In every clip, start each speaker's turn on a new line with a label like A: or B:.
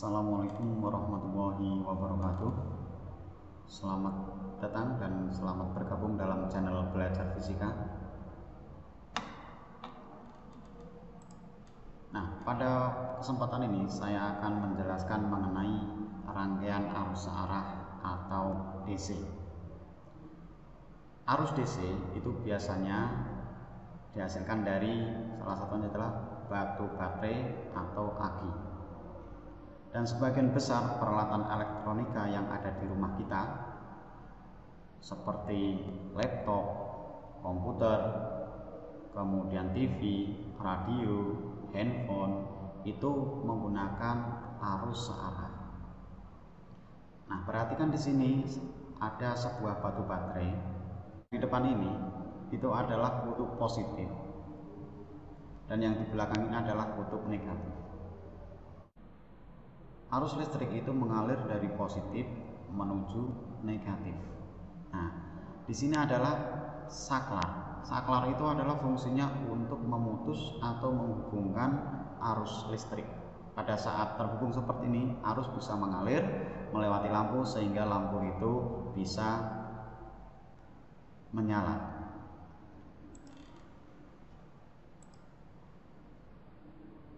A: Assalamualaikum warahmatullahi wabarakatuh. Selamat datang dan selamat bergabung dalam channel Belajar Fisika. Nah, pada kesempatan ini saya akan menjelaskan mengenai rangkaian arus searah atau DC. Arus DC itu biasanya dihasilkan dari salah satunya adalah batu baterai atau aki. Dan sebagian besar peralatan elektronika yang ada di rumah kita seperti laptop, komputer, kemudian TV, radio, handphone itu menggunakan arus searah. Nah, perhatikan di sini ada sebuah batu baterai. Di depan ini itu adalah kutub positif dan yang di belakang ini adalah kutub negatif. Arus listrik itu mengalir dari positif menuju negatif. Nah, di sini adalah saklar. Saklar itu adalah fungsinya untuk memutus atau menghubungkan arus listrik. Pada saat terhubung seperti ini, arus bisa mengalir melewati lampu sehingga lampu itu bisa menyala.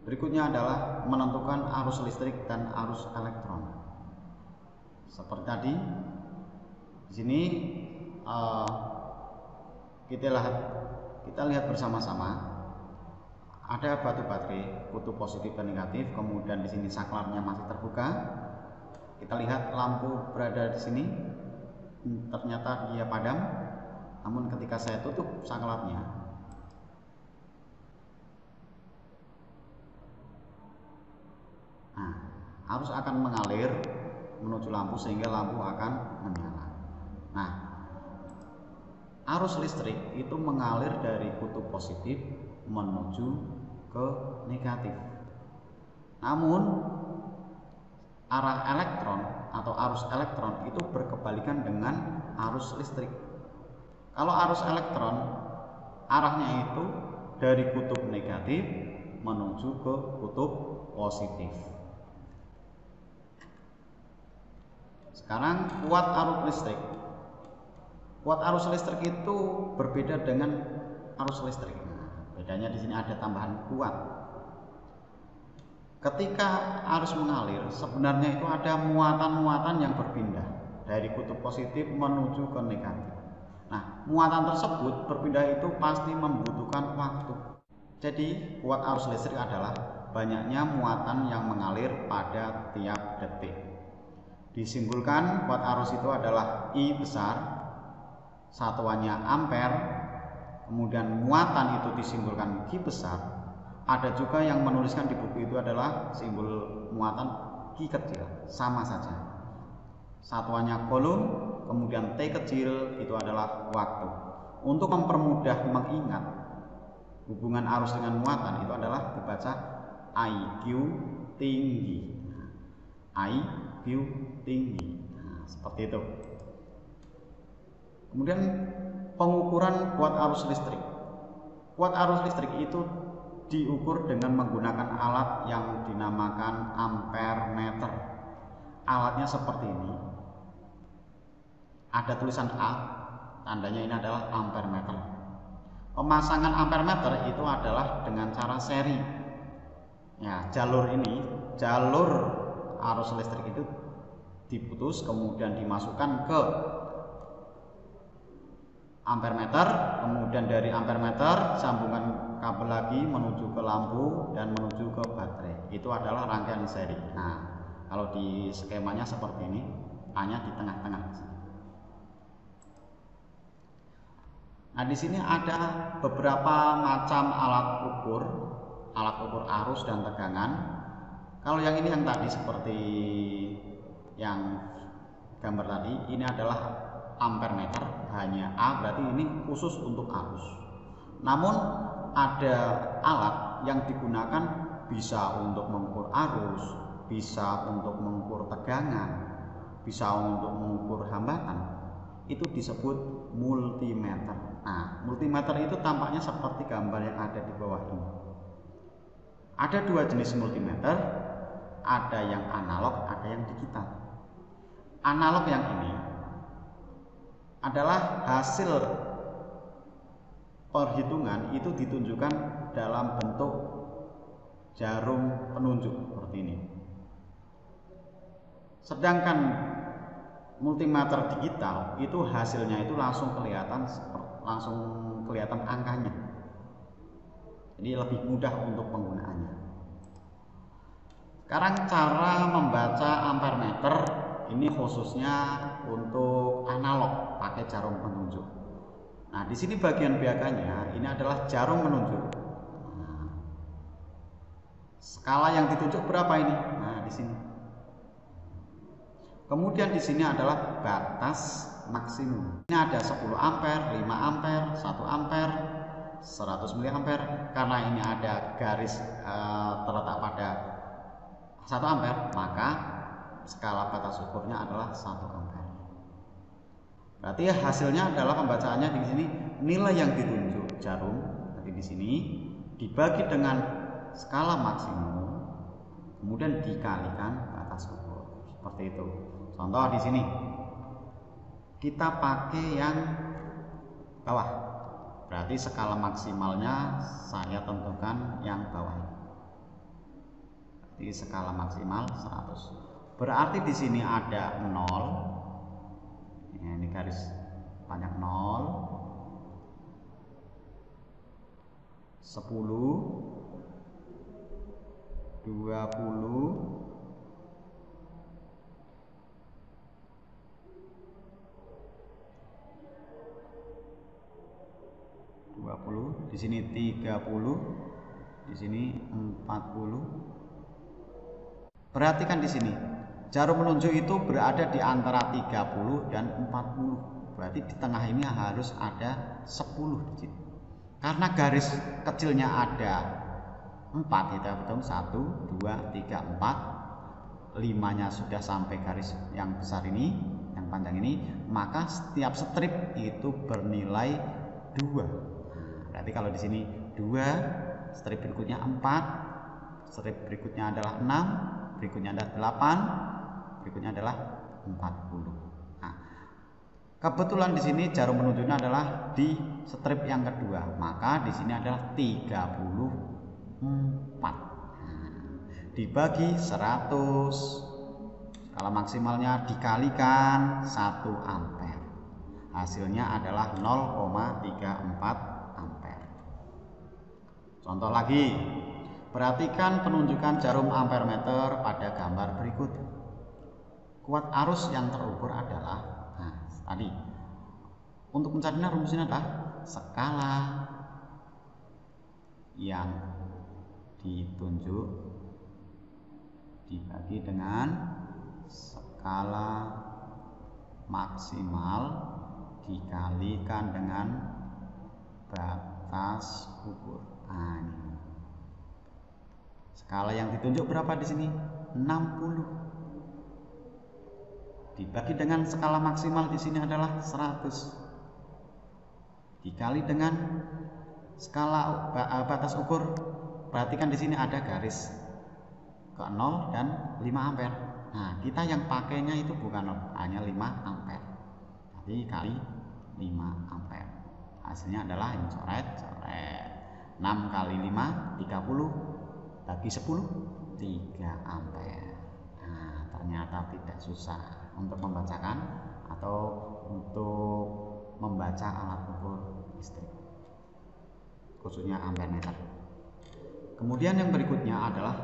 A: Berikutnya adalah menentukan arus listrik dan arus elektron. Seperti tadi, di sini kita lihat bersama-sama ada batu baterai kutub positif dan negatif, kemudian di sini saklarnya masih terbuka. Kita lihat lampu berada di sini, ternyata dia padam. Namun ketika saya tutup saklarnya, arus akan mengalir menuju lampu sehingga lampu akan menyala. Nah, arus listrik itu mengalir dari kutub positif menuju ke negatif. Namun arah elektron atau arus elektron itu berkebalikan dengan arus listrik. Kalau arus elektron arahnya itu dari kutub negatif menuju ke kutub positif. Sekarang kuat arus listrik. Kuat arus listrik itu berbeda dengan arus listrik. Nah, bedanya di sini ada tambahan kuat. Ketika arus mengalir, sebenarnya itu ada muatan-muatan yang berpindah dari kutub positif menuju ke negatif. Nah, muatan tersebut berpindah itu pasti membutuhkan waktu. Jadi, kuat arus listrik adalah banyaknya muatan yang mengalir pada tiap detik. Disimpulkan kuat arus itu adalah I besar, satuannya ampere, kemudian muatan itu disimpulkan Q besar. Ada juga yang menuliskan di buku itu adalah simbol muatan Q kecil, sama saja. Satuannya kolom, kemudian T kecil itu adalah waktu. Untuk mempermudah mengingat hubungan arus dengan muatan itu adalah dibaca IQ tinggi. IQ tinggi. Nah, seperti itu. Kemudian pengukuran kuat arus listrik. Kuat arus listrik itu diukur dengan menggunakan alat yang dinamakan ampere meter. Alatnya seperti ini. Ada tulisan A, tandanya ini adalah ampere meter. Pemasangan ampere meter itu adalah dengan cara seri. Ya, jalur arus listrik itu diputus kemudian dimasukkan ke ampere meter, kemudian dari ampere meter sambungan kabel lagi menuju ke lampu dan menuju ke baterai. Itu adalah rangkaian seri. Nah, kalau di skemanya seperti ini, hanya di tengah-tengah. Nah, di sini ada beberapa macam alat ukur arus dan tegangan. Kalau yang ini yang tadi seperti yang gambar tadi, ini adalah ampere meter, hanya A, berarti ini khusus untuk arus. Namun ada alat yang digunakan bisa untuk mengukur arus, bisa untuk mengukur tegangan, bisa untuk mengukur hambatan. Itu disebut multimeter. Nah, multimeter itu tampaknya seperti gambar yang ada di bawah ini. Ada dua jenis multimeter. ada yang analog, ada yang digital. Analog yang ini adalah hasil perhitungan itu ditunjukkan dalam bentuk jarum penunjuk seperti ini. Sedangkan multimeter digital itu hasilnya itu langsung kelihatan angkanya. Jadi lebih mudah untuk penggunaannya. Sekarang cara membaca ampere meter ini khususnya untuk analog pakai jarum penunjuk. Nah, di sini bagian biakannya ini adalah jarum penunjuk. Nah, skala yang ditunjuk berapa ini? Nah, di sini. Kemudian di sini adalah batas maksimum. Ini ada 10 ampere, 5 ampere, 1 ampere, 100 miliampere. Karena ini ada garis terletak pada 1 ampere, maka skala batas ukurnya adalah 1 ampere. Berarti hasilnya adalah pembacaannya di sini nilai yang ditunjuk jarum tadi di sini dibagi dengan skala maksimum, kemudian dikalikan batas ukur. Seperti itu. Contoh di sini kita pakai yang bawah. Berarti skala maksimalnya saya tentukan yang bawah. Berarti skala maksimal 100. Berarti di sini ada 0. Ini garis banyak 0, 10, 20, 20, di sini 30, di sini 40. Perhatikan di sini. Jarum penunjuk itu berada di antara 30 dan 40. Berarti di tengah ini harus ada 10 digit. Karena garis kecilnya ada 4, kita hitung 1, 2, 3, 4. 5-nya sudah sampai garis yang besar ini, yang panjang ini, maka setiap strip itu bernilai 2. Berarti kalau di sini 2, strip berikutnya 4, strip berikutnya adalah 6, berikutnya adalah 8, berikutnya adalah 40. Nah, kebetulan di sini jarum penunjuknya adalah di strip yang kedua, maka di sini adalah 34. Dibagi 100, skala maksimalnya dikalikan 1 ampere. Hasilnya adalah 0,34 ampere. Contoh lagi, perhatikan penunjukan jarum ampere meter pada gambar berikut. Kuat arus yang terukur adalah, nah tadi untuk mencarinya rumusnya adalah skala yang ditunjuk dibagi dengan skala maksimal dikalikan dengan batas ukur. Nah, ini. Skala yang ditunjuk berapa di sini? 60. Dibagi dengan skala maksimal di sini adalah 100. Dikali dengan skala batas ukur. Perhatikan di sini ada garis ke 0 dan 5 ampere. Nah, kita yang pakainya itu bukan 0, hanya 5 ampere. Jadi kali 5 ampere. Hasilnya adalah ini coret. 6 kali 5 30, bagi 10 3 ampere. Nah, ternyata tidak susah untuk membacakan atau untuk membaca alat ukur listrik, khususnya ampere meter. Kemudian yang berikutnya adalah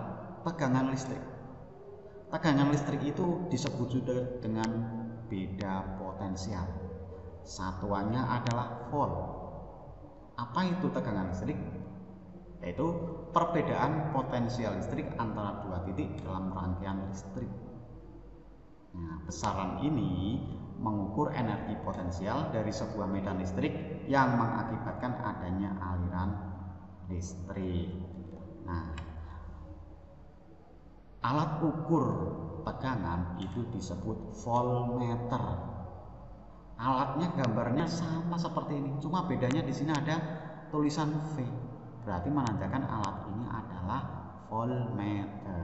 A: tegangan listrik. Tegangan listrik itu disebut juga dengan beda potensial. Satuannya adalah volt. Apa itu tegangan listrik? Yaitu perbedaan potensial listrik antara dua titik dalam rangkaian listrik. Nah, besaran ini mengukur energi potensial dari sebuah medan listrik yang mengakibatkan adanya aliran listrik. Nah, alat ukur tegangan itu disebut voltmeter. Alatnya gambarnya sama seperti ini, cuma bedanya di sini ada tulisan V. Berarti menandakan alat ini adalah voltmeter.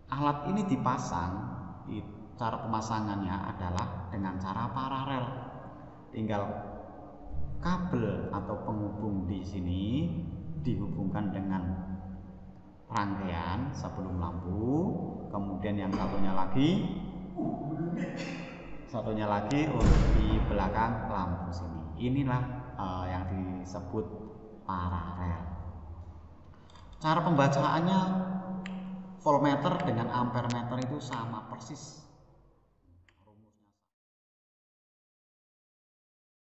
A: alat ini dipasang, cara pemasangannya adalah dengan cara paralel. Tinggal kabel atau penghubung di sini dihubungkan dengan rangkaian sebelum lampu, kemudian yang satunya lagi untuk di belakang lampu sini. Inilah yang disebut paralel. Cara pembacaannya voltmeter dengan ampermeter itu sama persis.